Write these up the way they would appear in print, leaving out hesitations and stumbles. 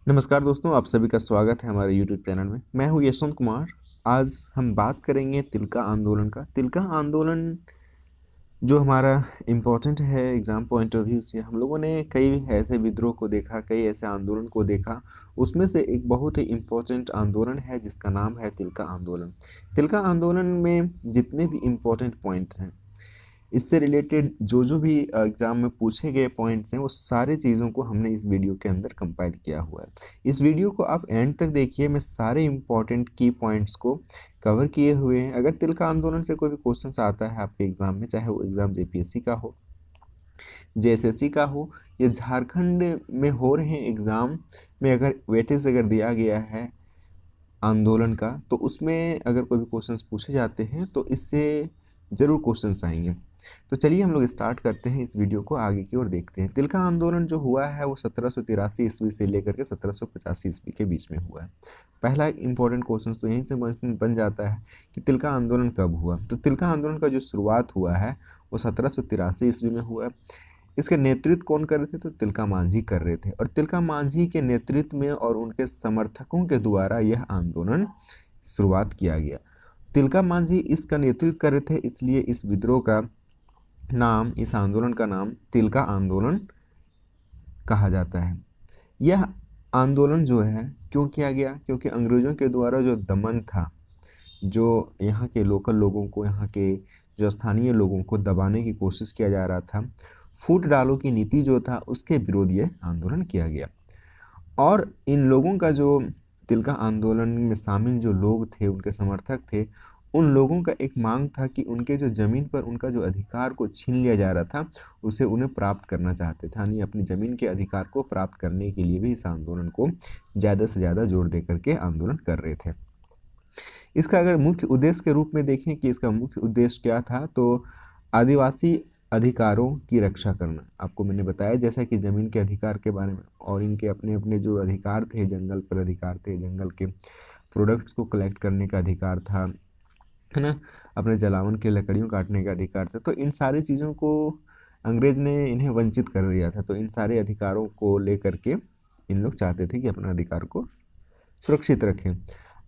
नमस्कार दोस्तों, आप सभी का स्वागत है हमारे यूट्यूब चैनल में। मैं हूँ यशवंत कुमार। आज हम बात करेंगे तिलका आंदोलन का। तिलका आंदोलन जो हमारा इम्पोर्टेंट है एग्ज़ाम पॉइंट ऑफ व्यू से। हम लोगों ने कई ऐसे विद्रोह को देखा, कई ऐसे आंदोलन को देखा। उसमें से एक बहुत ही इम्पोर्टेंट आंदोलन है जिसका नाम है तिलका आंदोलन। तिलका आंदोलन में जितने भी इम्पोर्टेंट पॉइंट्स हैं, इससे रिलेटेड जो जो भी एग्ज़ाम में पूछे गए पॉइंट्स हैं, वो सारे चीज़ों को हमने इस वीडियो के अंदर कंपाइल किया हुआ है। इस वीडियो को आप एंड तक देखिए, मैं सारे इम्पोर्टेंट की पॉइंट्स को कवर किए हुए हैं। अगर तिलका आंदोलन से कोई भी क्वेश्चन आता है आपके एग्ज़ाम में, चाहे वो एग्ज़ाम जेपीएससी का हो, जेएसएससी का हो, या झारखंड में हो रहे एग्ज़ाम में अगर वेटेज अगर दिया गया है आंदोलन का, तो उसमें अगर कोई भी क्वेश्चंस पूछे जाते हैं तो इससे ज़रूर क्वेश्चंस आएंगे। तो चलिए हम लोग स्टार्ट करते हैं, इस वीडियो को आगे की ओर देखते हैं। तिलका आंदोलन जो हुआ है वो 1783 ईस्वी से लेकर के 1785 ईस्वी के बीच में हुआ है। पहला इंपॉर्टेंट क्वेश्चन तो यहीं से बन जाता है कि तिलका आंदोलन कब हुआ। तो तिलका आंदोलन का जो शुरुआत हुआ है वो 1783 ईस्वी में हुआ है। इसका नेतृत्व कौन कर रहे थे? तो तिलका मांझी कर रहे थे, और तिलका मांझी के नेतृत्व में और उनके समर्थकों के द्वारा यह आंदोलन शुरुआत किया गया। तिलका मांझी इसका नेतृत्व कर रहे थे, इसलिए इस विद्रोह का नाम, इस आंदोलन का नाम तिलका आंदोलन कहा जाता है। यह आंदोलन जो है क्यों किया गया? क्योंकि अंग्रेजों के द्वारा जो दमन था, जो यहाँ के लोकल लोगों को, यहाँ के जो स्थानीय लोगों को दबाने की कोशिश किया जा रहा था, फूट डालो की नीति जो था, उसके विरोध ये आंदोलन किया गया। और इन लोगों का जो तिलका आंदोलन में शामिल जो लोग थे, उनके समर्थक थे, उन लोगों का एक मांग था कि उनके जो ज़मीन पर उनका जो अधिकार को छीन लिया जा रहा था, उसे उन्हें प्राप्त करना चाहते थे। यानी अपनी ज़मीन के अधिकार को प्राप्त करने के लिए भी इस आंदोलन को ज़्यादा से ज़्यादा जोर दे करके आंदोलन कर रहे थे। इसका अगर मुख्य उद्देश्य के रूप में देखें कि इसका मुख्य उद्देश्य क्या था, तो आदिवासी अधिकारों की रक्षा करना। आपको मैंने बताया जैसा कि ज़मीन के अधिकार के बारे में, और इनके अपने अपने जो अधिकार थे, जंगल पर अधिकार थे, जंगल के प्रोडक्ट्स को कलेक्ट करने का अधिकार था, है ना, अपने जलावन के लकड़ियों काटने का अधिकार था। तो इन सारी चीज़ों को अंग्रेज ने इन्हें वंचित कर दिया था। तो इन सारे अधिकारों को लेकर के इन लोग चाहते थे कि अपना अधिकार को सुरक्षित रखें।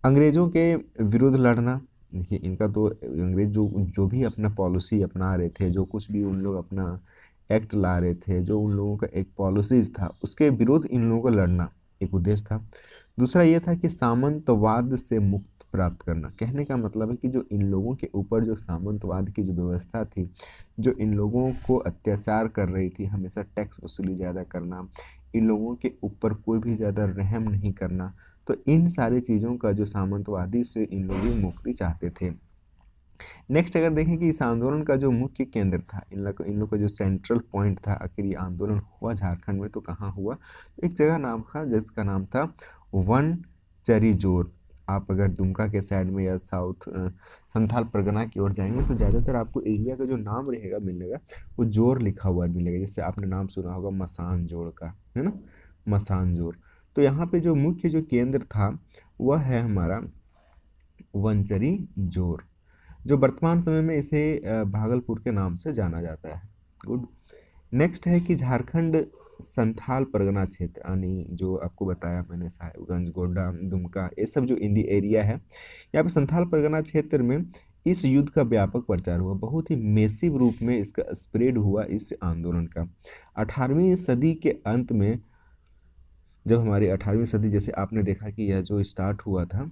अंग्रेज़ों के विरुद्ध लड़ना। देखिए, इनका तो अंग्रेज जो जो भी अपना पॉलिसी अपना रहे थे, जो कुछ भी उन लोग अपना एक्ट ला रहे थे, जो उन लोगों का एक पॉलिसीज़ था, उसके विरुद्ध इन लोगों को लड़ना एक उद्देश्य था। दूसरा ये था कि सामंतवाद से मुक्त प्राप्त करना। कहने का मतलब है कि जो इन लोगों के ऊपर जो सामंतवाद की जो व्यवस्था थी, जो इन लोगों को अत्याचार कर रही थी, हमेशा टैक्स वसूली ज़्यादा करना, इन लोगों के ऊपर कोई भी ज़्यादा रहम नहीं करना, तो इन सारी चीज़ों का जो सामंतवादी से इन लोग मुक्ति चाहते थे। नेक्स्ट अगर देखें कि इस आंदोलन का जो मुख्य केंद्र था, इन लोग का जो सेंट्रल पॉइंट था, आखिर ये आंदोलन हुआ झारखंड में तो कहाँ हुआ? एक जगह नाम था जिसका नाम था वनचरीजोर। आप अगर दुमका के साइड में या साउथ संथाल परगना की ओर जाएंगे तो ज़्यादातर आपको एरिया का जो नाम रहेगा मिलेगा, वो जोर लिखा हुआ मिलेगा। जैसे आपने नाम सुना होगा मसान जोड़ का, है ना, मसान जोर। तो यहाँ पे जो मुख्य जो केंद्र था वह है हमारा वनचरी जोर, जो वर्तमान समय में इसे भागलपुर के नाम से जाना जाता है। गुड। नेक्स्ट है कि झारखंड संथाल परगना क्षेत्र, यानी जो आपको बताया मैंने, साहिबगंज, गोड्डा, दुमका, ये सब जो इंडी एरिया है, यहाँ पे संथाल परगना क्षेत्र में इस युद्ध का व्यापक प्रचार हुआ। बहुत ही मेसिव रूप में इसका स्प्रेड हुआ इस आंदोलन का। 18वीं सदी के अंत में, जब हमारी 18वीं सदी, जैसे आपने देखा कि यह जो स्टार्ट हुआ था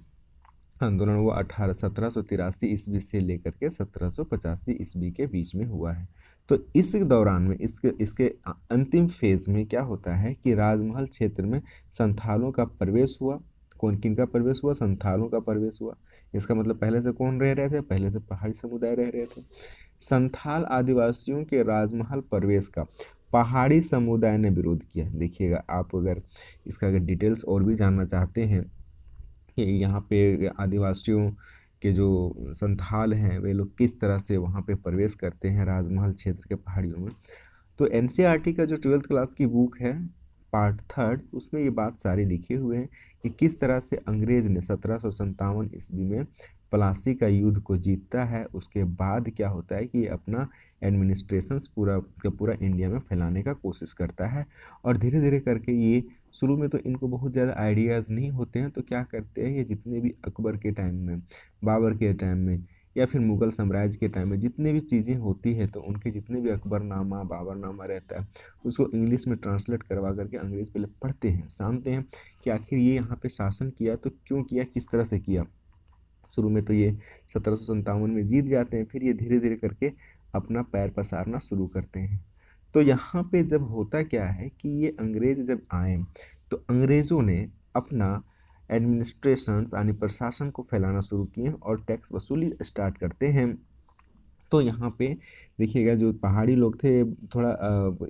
आंदोलन, वो 1783 ईस्वी से लेकर के 1785 ईस्वी के बीच में हुआ है। तो इस दौरान में इसके इसके अंतिम फेज में क्या होता है कि राजमहल क्षेत्र में संथालों का प्रवेश हुआ। कौन किन का प्रवेश हुआ? संथालों का प्रवेश हुआ। इसका मतलब पहले से कौन रह रहे थे? पहले से पहाड़ी समुदाय रह रहे थे। संथाल आदिवासियों के राजमहल प्रवेश का पहाड़ी समुदाय ने विरोध किया। देखिएगा, आप अगर इसका अगर डिटेल्स और भी जानना चाहते हैं कि यहाँ पे आदिवासियों के जो संथाल हैं वे लोग किस तरह से वहाँ पे प्रवेश करते हैं राजमहल क्षेत्र के पहाड़ियों में, तो एनसीईआरटी का जो 12th क्लास की बुक है, पार्ट 3, उसमें ये बात सारी लिखे हुए हैं कि किस तरह से अंग्रेज ने 1757 ईस्वी में प्लासी का युद्ध को जीतता है, उसके बाद क्या होता है कि ये अपना एडमिनिस्ट्रेशंस पूरा का पूरा इंडिया में फैलाने का कोशिश करता है। और धीरे धीरे करके ये, शुरू में तो इनको बहुत ज़्यादा आइडियाज़ नहीं होते हैं, तो क्या करते हैं ये, जितने भी अकबर के टाइम में, बाबर के टाइम में, या फिर मुग़ल साम्राज्य के टाइम में जितने भी चीज़ें होती हैं, तो उनके जितने भी अकबरनामा, बाबरनामा रहता है, उसको इंग्लिश में ट्रांसलेट करवा करके अंग्रेज़ पहले पढ़ते हैं, जानते हैं कि आखिर ये यहाँ पे शासन किया तो क्यों किया, किस तरह से किया। शुरू में तो ये 1757 में जीत जाते हैं, फिर ये धीरे धीरे करके अपना पैर पसारना शुरू करते हैं। तो यहाँ पे जब होता क्या है कि ये अंग्रेज़ जब आए, तो अंग्रेज़ों ने अपना एडमिनिस्ट्रेशंस यानी प्रशासन को फैलाना शुरू किए और टैक्स वसूली स्टार्ट करते हैं। तो यहाँ पे देखिएगा, जो पहाड़ी लोग थे थोड़ा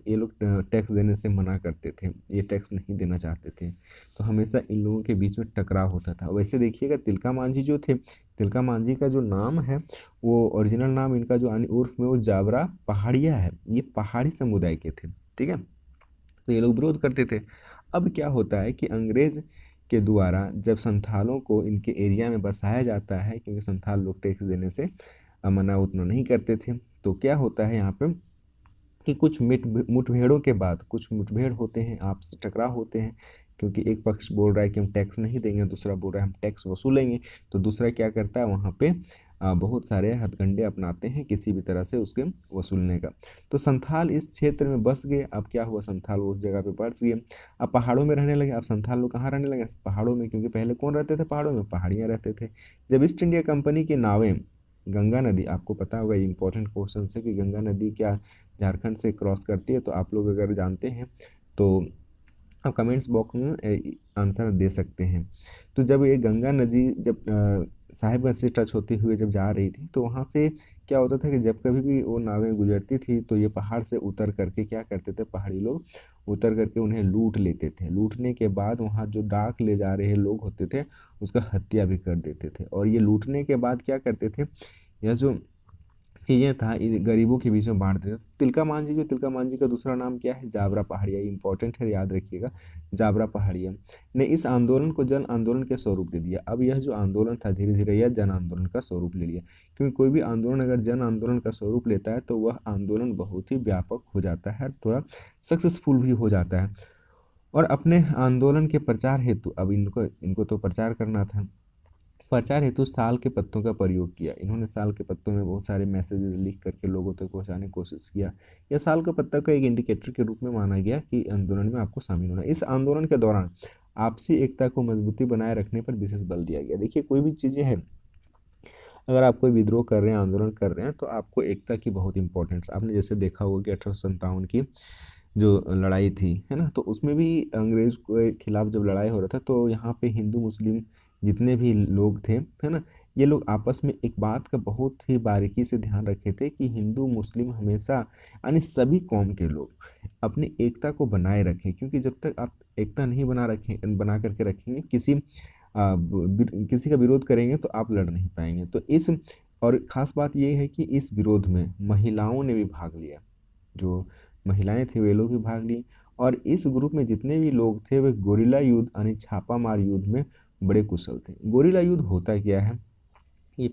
ये लोग टैक्स देने से मना करते थे, ये टैक्स नहीं देना चाहते थे, तो हमेशा इन लोगों के बीच में टकराव होता था। वैसे देखिएगा तिलका मांझी जो थे, तिलका मांझी का जो नाम है, वो ओरिजिनल नाम इनका जो यानी उर्फ में वो जावरा पहाड़िया है, ये पहाड़ी समुदाय के थे, ठीक है। तो ये लोग विरोध करते थे। अब क्या होता है कि अंग्रेज़ के द्वारा जब संथालों को इनके एरिया में बसाया जाता है, क्योंकि संथाल लोग टैक्स देने से मना उतना नहीं करते थे, तो क्या होता है यहाँ पे कि कुछ मुठभेड़ों के बाद, कुछ मुठभेड़ होते हैं, आपसी टकराव होते हैं, क्योंकि एक पक्ष बोल रहा है कि हम टैक्स नहीं देंगे, दूसरा बोल रहा है हम टैक्स वसूलेंगे। तो दूसरा क्या करता है, वहाँ पे बहुत सारे हथकंडे अपनाते हैं किसी भी तरह से उसके वसूलने का। तो संथाल इस क्षेत्र में बस गए। अब क्या हुआ, संथाल उस जगह पे बस गए, अब पहाड़ों में रहने लगे। अब संथाल लोग कहाँ रहने लगे, पहाड़ों में, क्योंकि पहले कौन रहते थे पहाड़ों में, पहाड़ियाँ रहते थे। जब ईस्ट इंडिया कंपनी की नावें गंगा नदी, आपको पता होगा ये इंपॉर्टेंट क्वेश्चन है कि गंगा नदी क्या झारखंड से क्रॉस करती है, तो आप लोग अगर जानते हैं तो आप कमेंट्स बॉक्स में आंसर दे सकते हैं। तो जब ये गंगा नदी जब साहिबगंज से टच होते हुए जब जा रही थी, तो वहाँ से क्या होता था कि जब कभी भी वो नावें गुजरती थी, तो ये पहाड़ से उतर करके क्या करते थे, पहाड़ी लोग उतर करके उन्हें लूट लेते थे। लूटने के बाद वहाँ जो डाक ले जा रहे लोग होते थे, उसका हत्या भी कर देते थे। और ये लूटने के बाद क्या करते थे, यह जो चीज़ें था ये गरीबों के बीच में बांट देते। तिलका मांझी, जो तिलका मांझी का दूसरा नाम क्या है, जावरा पहाड़िया, इंपॉर्टेंट है, याद रखिएगा, जावरा पहाड़िया ने इस आंदोलन को जन आंदोलन का स्वरूप दे दिया। अब यह जो आंदोलन था धीरे धीरे यह जन आंदोलन का स्वरूप ले लिया, क्योंकि कोई भी आंदोलन अगर जन आंदोलन का स्वरूप लेता है तो वह आंदोलन बहुत ही व्यापक हो जाता है, थोड़ा सक्सेसफुल भी हो जाता है। और अपने आंदोलन के प्रचार हेतु, अब इनको इनको तो प्रचार करना था, प्रचार हेतु साल के पत्तों का प्रयोग किया। इन्होंने साल के पत्तों में बहुत सारे मैसेजेस लिख करके लोगों तक पहुंचाने की कोशिश किया। यह साल का पत्ता का एक इंडिकेटर के रूप में माना गया कि आंदोलन में आपको शामिल होना। इस आंदोलन के दौरान आपसी एकता को मजबूती बनाए रखने पर विशेष बल दिया गया। देखिए, कोई भी चीज़ें हैं, अगर आप कोई विद्रोह कर रहे हैं, आंदोलन कर रहे हैं, तो आपको एकता की बहुत इंपॉर्टेंस। आपने जैसे देखा होगा कि 1857 की जो लड़ाई थी, है ना, तो उसमें भी अंग्रेज के खिलाफ जब लड़ाई हो रहा था, तो यहाँ पे हिंदू मुस्लिम जितने भी लोग थे, है ना, ये लोग आपस में एक बात का बहुत ही बारीकी से ध्यान रखे थे कि हिंदू मुस्लिम हमेशा, यानी सभी कौम के लोग अपनी एकता को बनाए रखें, क्योंकि जब तक आप एकता नहीं बना करके रखेंगे, किसी का विरोध करेंगे तो आप लड़ नहीं पाएंगे। तो इस, और ख़ास बात ये है कि इस विरोध में महिलाओं ने भी भाग लिया, जो महिलाएं थी वे लोग भी भाग ली। और इस ग्रुप में जितने भी लोग थे वे गोरिल्ला युद्ध यानी छापामार युद्ध में बड़े कुशल थे। गोरिल्ला युद्ध होता क्या है, ये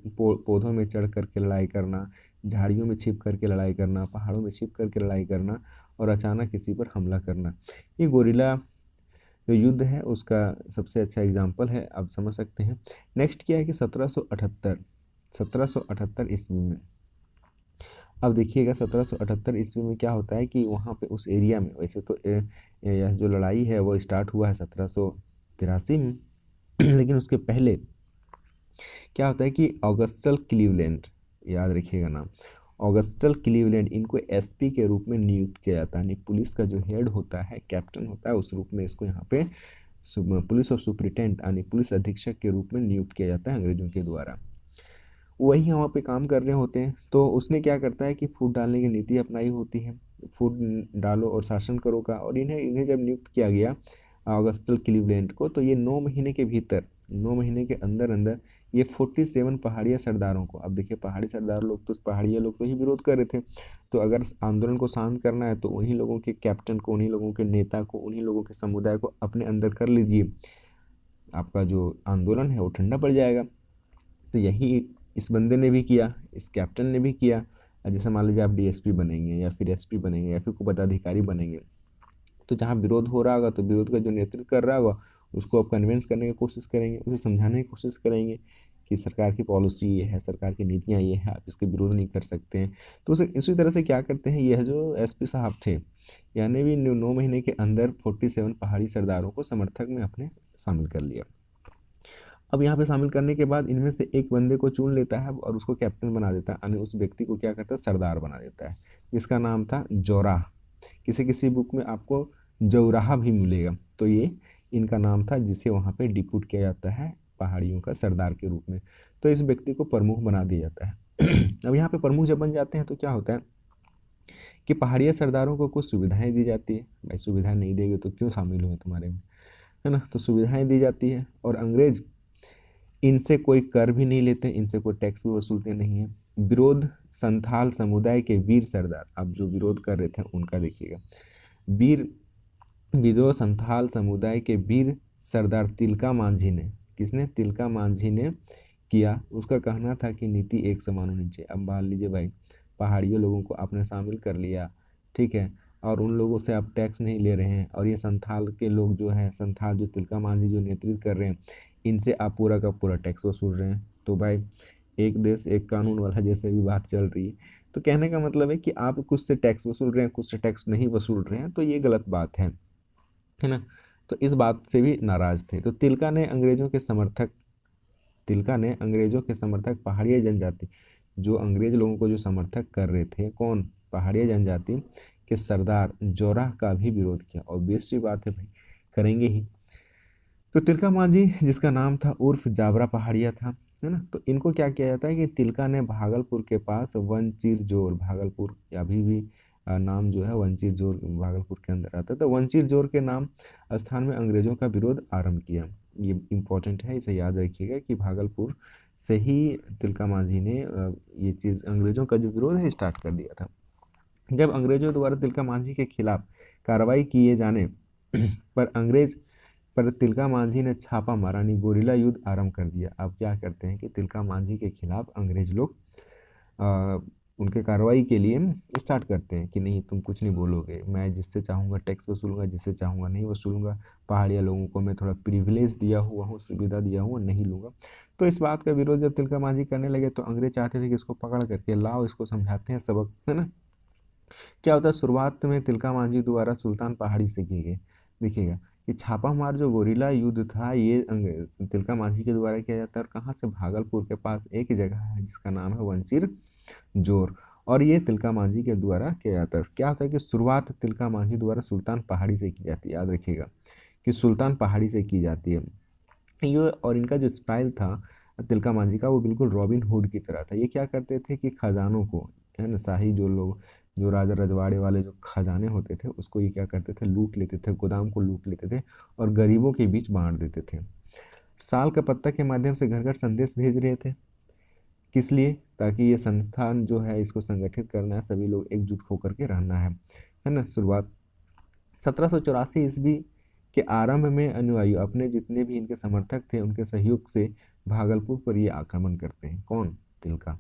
पौधों में चढ़ करके लड़ाई करना, झाड़ियों में छिप करके लड़ाई करना, पहाड़ों में छिप करके लड़ाई करना और अचानक किसी पर हमला करना, ये गोरिल्ला जो युद्ध है उसका सबसे अच्छा एग्जाम्पल है, आप समझ सकते हैं। नेक्स्ट क्या है कि 1778 ईस्वी में, अब देखिएगा 1778 ईस्वी में क्या होता है कि वहाँ पे उस एरिया में, वैसे तो यह जो लड़ाई है वो स्टार्ट हुआ है 1783 में लेकिन उसके पहले क्या होता है कि ऑगस्टल क्लीवलैंड, याद रखिएगा नाम, ऑगस्टल क्लीवलैंड, इनको एसपी के रूप में नियुक्त किया जाता है, यानी पुलिस का जो हेड होता है, कैप्टन होता है, उस रूप में इसको यहाँ पे पुलिस और सुप्रिटेंडेंट यानी पुलिस अधीक्षक के रूप में नियुक्त किया जाता है अंग्रेजों के द्वारा। वही वहाँ पे काम कर रहे होते हैं। तो उसने क्या करता है कि फूट डालने की नीति अपनाई होती है, फूट डालो और शासन करो का। और इन्हें इन्हें जब नियुक्त किया गया ऑगस्टल क्लीवलैंड को, तो ये 9 महीने के भीतर, 9 महीने के अंदर अंदर ये 47 पहाड़िया सरदारों को, अब देखिए पहाड़ी सरदार लोग तो, पहाड़िया लोग तो ही विरोध कर रहे थे, तो अगर आंदोलन को शांत करना है तो उन्हीं लोगों के कैप्टन को, उन्हीं लोगों के नेता को, उन्हीं लोगों के समुदाय को अपने अंदर कर लीजिए, आपका जो आंदोलन है वो ठंडा पड़ जाएगा। तो यही इस बंदे ने भी किया, इस कैप्टन ने भी किया। जैसे मान लीजिए आप डीएसपी बनेंगे या फिर एसपी बनेंगे या फिर कोई पदाधिकारी बनेंगे, तो जहाँ विरोध हो रहा होगा तो विरोध का जो नेतृत्व कर रहा होगा उसको आप कन्विंस करने की कोशिश करेंगे, उसे समझाने की कोशिश करेंगे कि सरकार की पॉलिसी ये है, सरकार की नीतियाँ ये है, आप इसके विरोध नहीं कर सकते हैं। तो उसे इसी तरह से क्या करते हैं, यह जो एसपी साहब थे, यानी भी 9 महीने के अंदर 47 पहाड़ी सरदारों को समर्थक में अपने शामिल कर लिया। अब यहाँ पे शामिल करने के बाद इनमें से एक बंदे को चुन लेता है और उसको कैप्टन बना देता है, यानी उस व्यक्ति को क्या करता है, सरदार बना देता है, जिसका नाम था जोराह। किसी किसी बुक में आपको जौराहा भी मिलेगा। तो ये इनका नाम था, जिसे वहाँ पे डिप्यूट किया जाता है पहाड़ियों का सरदार के रूप में। तो इस व्यक्ति को प्रमुख बना दिया जाता है। अब यहाँ पे प्रमुख जब बन जाते हैं तो क्या होता है कि पहाड़िया सरदारों को कुछ सुविधाएं दी जाती है। भाई सुविधाएं नहीं देंगे तो क्यों शामिल हुए तुम्हारे में, है ना। तो सुविधाएं दी जाती है और अंग्रेज इनसे कोई कर भी नहीं लेते, इनसे कोई टैक्स भी वसूलते नहीं है। विरोध संथाल समुदाय के वीर सरदार, अब जो विरोध कर रहे थे उनका देखिएगा, वीर विद्रोह संथाल समुदाय के वीर सरदार तिलका मांझी ने, किसने, तिलका मांझी ने किया। उसका कहना था कि नीति एक समान होनी चाहिए। अब मान लीजिए भाई पहाड़ियों लोगों को आपने शामिल कर लिया, ठीक है, और उन लोगों से आप टैक्स नहीं ले रहे हैं, और ये संथाल के लोग जो है, संथाल जो तिलका मांझी जो नेतृत्व कर रहे हैं, इनसे आप पूरा का पूरा टैक्स वसूल रहे हैं। तो भाई एक देश एक कानून वाला जैसे भी बात चल रही है। तो कहने का मतलब है कि आप कुछ से टैक्स वसूल रहे हैं, कुछ से टैक्स नहीं वसूल रहे हैं, तो ये गलत बात है ना। तो इस बात से भी नाराज थे। तो तिलका ने अंग्रेजों के समर्थक पहाड़िया जनजाति, जो अंग्रेज लोगों को जो समर्थक कर रहे थे, कौन, पहाड़िया जनजाति के सरदार जोराह का भी विरोध किया। और बेसिक बात है भाई, करेंगे ही। तो तिलका मांझी, जिसका नाम था उर्फ जाबरा पहाड़िया था, है ना। तो इनको क्या किया जाता है कि तिलका ने भागलपुर के पास वंचिर जोर, भागलपुर अभी भी नाम जो है वंचिर जोर भागलपुर के अंदर आता है, तो वंचिर जोर के नाम स्थान में अंग्रेजों का विरोध आरंभ किया। ये इम्पोर्टेंट है, इसे याद रखिएगा कि भागलपुर से ही तिलका मांझी ने ये चीज़ अंग्रेजों का जो विरोध है स्टार्ट कर दिया था। जब अंग्रेजों द्वारा तिलका मांझी के खिलाफ कार्रवाई किए जाने पर तिलका मांझी ने छापा मारा, यानी गोरिल्ला युद्ध आरंभ कर दिया। अब क्या करते हैं कि तिलका मांझी के खिलाफ अंग्रेज लोग उनके कार्रवाई के लिए स्टार्ट करते हैं कि नहीं तुम कुछ नहीं बोलोगे, मैं जिससे चाहूँगा टैक्स वसूलूंगा, जिससे चाहूँगा नहीं वसूलूंगा, पहाड़िया लोगों को मैं थोड़ा प्रिविलेज दिया हुआ हूँ, सुविधा दिया हुआ नहीं लूँगा। तो इस बात का विरोध जब तिलका मांझी करने लगे तो अंग्रेज चाहते थे कि इसको पकड़ करके लाओ, इसको समझाते हैं सबक, है ना। क्या होता है, शुरुआत में तिलका मांझी द्वारा सुल्तान पहाड़ी से की गई। देखिएगा ये छापा मार जो गोरिल्ला युद्ध था, ये तिलका मांझी के द्वारा किया जाता है। और कहाँ से, भागलपुर के पास एक जगह है जिसका नाम है वंचिर जोर, और ये तिलका मांझी के द्वारा किया जाता है। क्या होता है कि शुरुआत तिलका मांझी द्वारा सुल्तान पहाड़ी से की जाती है, याद रखिएगा कि सुल्तान पहाड़ी से की जाती है ये। और इनका जो स्टाइल था तिलका मांझी का, वो बिल्कुल रॉबिन हुड की तरह था। ये क्या करते थे कि खजानों को, है ना, शाही जो लोग, जो राजा रजवाड़े वाले जो खजाने होते थे, उसको ये क्या करते थे, लूट लेते थे, गोदाम को लूट लेते थे और गरीबों के बीच बांट देते थे। साल का पत्ता के माध्यम से घर घर संदेश भेज रहे थे, किस लिए, ताकि ये संस्थान जो है इसको संगठित करना है, सभी लोग एकजुट होकर के रहना है ना। शुरुआत 1784 ईस्वी के आरंभ में अनुयायी अपने जितने भी इनके समर्थक थे उनके सहयोग से भागलपुर पर ये आक्रमण करते हैं। कौन, तिलका।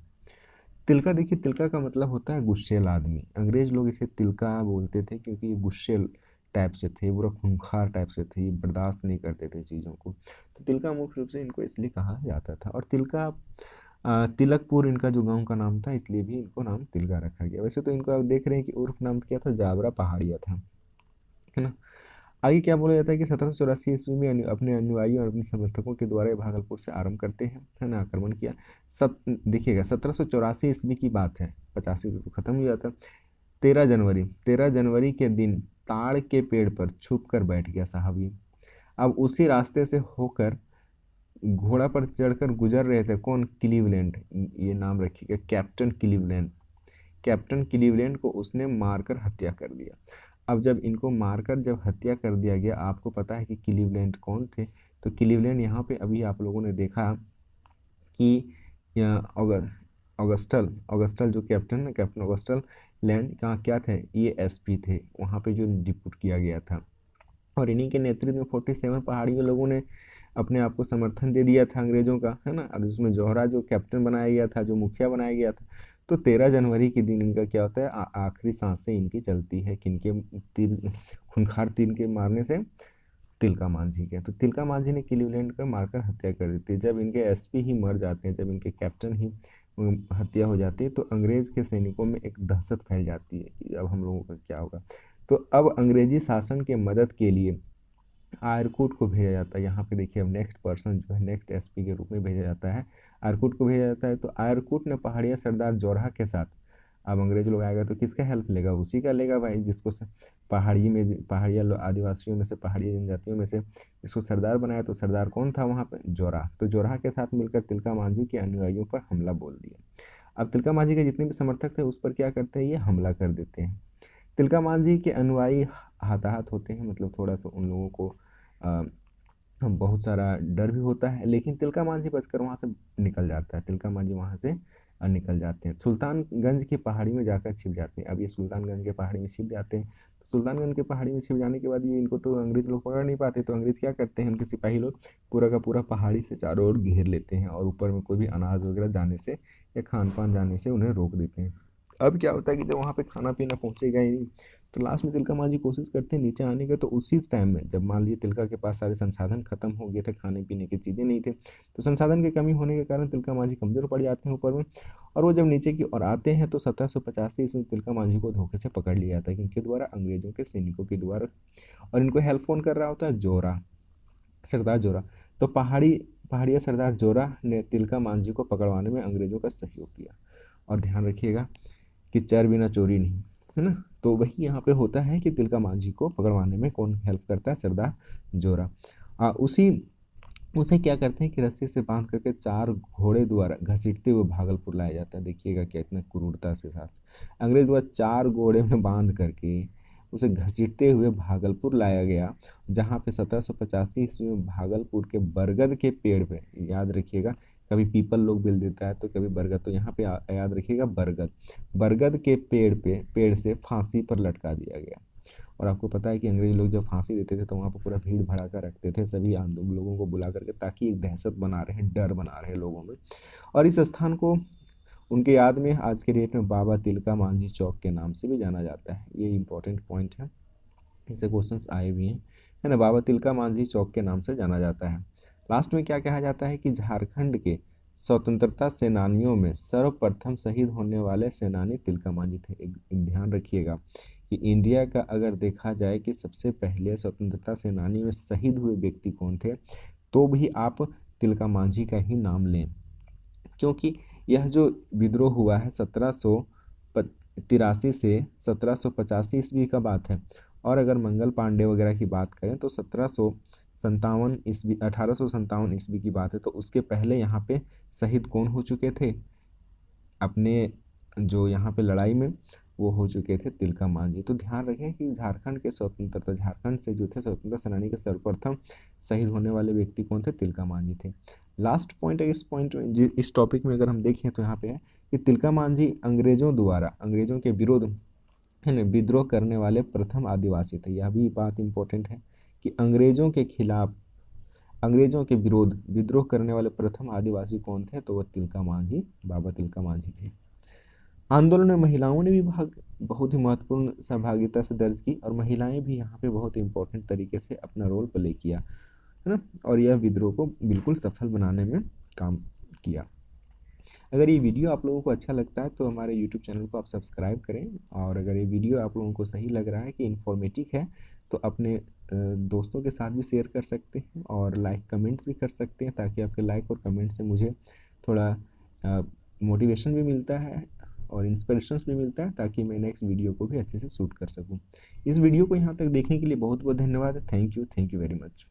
तिलका, देखिए तिलका का मतलब होता है गुस्सेल आदमी। अंग्रेज लोग इसे तिलका बोलते थे क्योंकि ये गुस्सेल टाइप से थे, पूरा खूंखार टाइप से थे, ये बर्दाश्त नहीं करते थे चीज़ों को। तो तिलका मुख्य रूप से इनको इसलिए कहा जाता था। और तिलका तिलकपुर इनका जो गांव का नाम था, इसलिए भी इनको नाम तिलका रखा गया। वैसे तो इनको आप देख रहे हैं कि उर्फ नाम क्या था, जाबरा पहाड़िया था, है ना। आगे क्या बोला जाता है कि 1784 ईस्वी में अपने अनुयायियों और अपने समर्थकों के द्वारा ये भागलपुर से आरंभ करते हैं, है ना, आक्रमण किया। देखिएगा 1784 ईस्वी की बात है, 85 तो खत्म हो जाता। 13 जनवरी के दिन ताड़ के पेड़ पर छुप कर बैठ गया साहब ये। अब उसी रास्ते से होकर घोड़ा पर चढ़कर गुजर रहे थे, कौन, क्लीवलैंड, ये नाम रखिएगा, कैप्टन क्लीवलैंड। कैप्टन क्लीवलैंड को उसने मारकर हत्या कर दिया। अब जब इनको मारकर जब हत्या कर दिया गया, आपको पता है कि क्लीवलैंड कौन थे। तो क्लीवलैंड यहाँ पे अभी आप लोगों ने देखा कि ऑगस्टल ऑगस्टल जो कैप्टन है, कैप्टन ऑगस्टल लैंड कहाँ क्या थे, ये एसपी थे, वहाँ पे जो डिप्यूट किया गया था। और इन्हीं के नेतृत्व में 47 पहाड़ियों लोगों ने अपने आप को समर्थन दे दिया था अंग्रेज़ों का, है ना। और उसमें जोहरा जो कैप्टन बनाया गया था, जो मुखिया बनाया गया था। तो 13 जनवरी के दिन इनका क्या होता है, आखिरी सांसें इनकी चलती है, किनके तीर, खूंखार तीर के मारने से, तिलका मांझी के। तो तिलका मांझी ने क्लीवलैंड का मारकर हत्या कर देती है। जब इनके एसपी ही मर जाते हैं, जब इनके कैप्टन ही हत्या हो जाती है, तो अंग्रेज़ के सैनिकों में एक दहशत फैल जाती है कि अब हम लोगों का क्या होगा। तो अब अंग्रेजी शासन के मदद के लिए आयरकुट को भेजा जाता है। यहाँ पे देखिए, अब नेक्स्ट पर्सन जो है, नेक्स्ट एसपी के रूप में भेजा जाता है, आयरकुट को भेजा जाता है। तो आयरकुट ने पहाड़िया सरदार जोरहा के साथ, अब अंग्रेज लोग आएगा तो किसका हेल्प लेगा, उसी का लेगा भाई, जिसको पहाड़ी में, पहाड़िया आदिवासियों में से, पहाड़ी जनजातियों में से इसको सरदार बनाया। तो सरदार कौन था वहाँ पे, जोरा। तो जोरहा के साथ मिलकर तिलका मांझी के अनुयायियों पर हमला बोल दिया। अब तिलका मांझी के जितने भी समर्थक थे उस पर क्या करते हैं, ये हमला कर देते हैं। तिलका मांझी के अनुयायी हताहत होते हैं, मतलब थोड़ा सा उन लोगों को अ, बहुत सारा डर भी होता है, लेकिन तिलका मांझी बचकर वहाँ से निकल जाता है। तिलका मांझी वहाँ से निकल जाते हैं, सुल्तानगंज की पहाड़ी में जाकर छिप जाते हैं। अब ये सुल्तानगंज के पहाड़ी में छिप जाते हैं। तो सुल्तानगंज के पहाड़ी में छिप जाने के बाद ये, इनको तो अंग्रेज लोग पकड़ नहीं पाते, तो अंग्रेज क्या करते हैं, उनके सिपाही लोग पूरा का पूरा पहाड़ी से चारों ओर घेर लेते हैं, और ऊपर में कोई भी अनाज वगैरह जाने से या खान पान जाने से उन्हें रोक देते हैं। अब क्या होता है कि जब वहाँ पे खाना पीना पहुँचेगा ही नहीं, तो लास्ट में तिलका मांझी कोशिश करते हैं नीचे आने का। तो उसी टाइम में, जब मान लीजिए तिलका के पास सारे संसाधन खत्म हो गए थे, खाने पीने की चीज़ें नहीं थे, तो संसाधन की कमी होने के कारण तिलका मांझी कमज़ोर पड़ जाते हैं ऊपर में। और वो जब नीचे की ओर आते हैं तो 1785 ईस्वी में तिलका मांझी को धोखे से पकड़ लिया जाता है, इनके द्वारा, अंग्रेजों के सैनिकों के द्वारा। और इनको हेल्प कौन कर रहा होता है, जोरा, सरदार जोरा। तो पहाड़िया सरदार जोरा ने तिलका मांझी को पकड़वाने में अंग्रेजों का सहयोग किया। और ध्यान रखिएगा कि चर बिना चोरी नहीं, है ना। तो वही यहाँ पे होता है कि तिलका मांझी को पकड़वाने में कौन हेल्प करता है, सरदार जोरा। उसी उसे क्या करते हैं कि रस्सी से बांध करके 4 घोड़े द्वारा घसीटते हुए भागलपुर लाया जाता है। देखिएगा क्या इतना क्रूरता से साथ, अंग्रेज द्वारा 4 घोड़े में बांध करके उसे घसीटते हुए भागलपुर लाया गया, जहाँ पे 1785 ईस्वी में भागलपुर के बरगद के पेड़ पे, याद रखिएगा, कभी पीपल लोग बिल देता है तो कभी बरगद, तो यहाँ पे याद रखिएगा बरगद, बरगद के पेड़ से फांसी पर लटका दिया गया। और आपको पता है कि अंग्रेज लोग जब फांसी देते थे तो वहाँ पर पूरा भीड़ भड़ाका रखते थे, सभी आंदोलन लोगों को बुला करके, ताकि एक दहशत बना रहे हैं, डर बना रहे हैं लोगों में। और इस स्थान को उनके याद में आज के डेट में बाबा तिलका मांझी चौक के नाम से भी जाना जाता है। ये इंपॉर्टेंट पॉइंट है, इससे क्वेश्चंस आए भी हैं, है ना। बाबा तिलका मांझी चौक के नाम से जाना जाता है। लास्ट में क्या कहा जाता है कि झारखंड के स्वतंत्रता सेनानियों में सर्वप्रथम शहीद होने वाले सेनानी तिलका मांझी थे। एक ध्यान रखिएगा कि इंडिया का अगर देखा जाए कि सबसे पहले स्वतंत्रता सेनानी में शहीद हुए व्यक्ति कौन थे, तो भी आप तिलका मांझी का ही नाम लें, क्योंकि यह जो विद्रोह हुआ है 1783 से 1785 ईस्वी का बात है। और अगर मंगल पांडे वगैरह की बात करें तो 1757 ईस्वी, 1857 ईस्वी की बात है। तो उसके पहले यहाँ पे शहीद कौन हो चुके थे, अपने जो यहाँ पे लड़ाई में वो हो चुके थे, तिलका मांझी। तो ध्यान रखें कि झारखंड के स्वतंत्रता, झारखंड से जो थे स्वतंत्रता सेनानी के सर्वप्रथम शहीद होने वाले व्यक्ति कौन थे, तिलका मांझी थे। लास्ट पॉइंट है, इस पॉइंट में, इस टॉपिक में अगर हम देखें तो यहाँ पे है कि तिलका मांझी अंग्रेजों द्वारा, अंग्रेजों के विरोध, है ना, विद्रोह करने वाले प्रथम आदिवासी थे। यह भी बात इंपॉर्टेंट है कि अंग्रेजों के खिलाफ, अंग्रेजों के विरोध विद्रोह करने वाले प्रथम आदिवासी कौन थे, तो वह तिलका मांझी, बाबा तिलका मांझी थे। आंदोलन में महिलाओं ने भी बहुत ही महत्वपूर्ण सहभागिता से दर्ज की, और महिलाएं भी यहाँ पे बहुत इंपॉर्टेंट तरीके से अपना रोल प्ले किया, है ना। और यह विद्रोह को बिल्कुल सफल बनाने में काम किया। अगर ये वीडियो आप लोगों को अच्छा लगता है तो हमारे यूट्यूब चैनल को आप सब्सक्राइब करें, और अगर ये वीडियो आप लोगों को सही लग रहा है कि इन्फॉर्मेटिव है, तो अपने दोस्तों के साथ भी शेयर कर सकते हैं, और लाइक कमेंट्स भी कर सकते हैं, ताकि आपके लाइक और कमेंट से मुझे थोड़ा मोटिवेशन भी मिलता है और इंस्पिरेशंस भी मिलता है, ताकि मैं नेक्स्ट वीडियो को भी अच्छे से शूट कर सकूं। इस वीडियो को यहाँ तक देखने के लिए बहुत बहुत धन्यवाद। Thank you very much.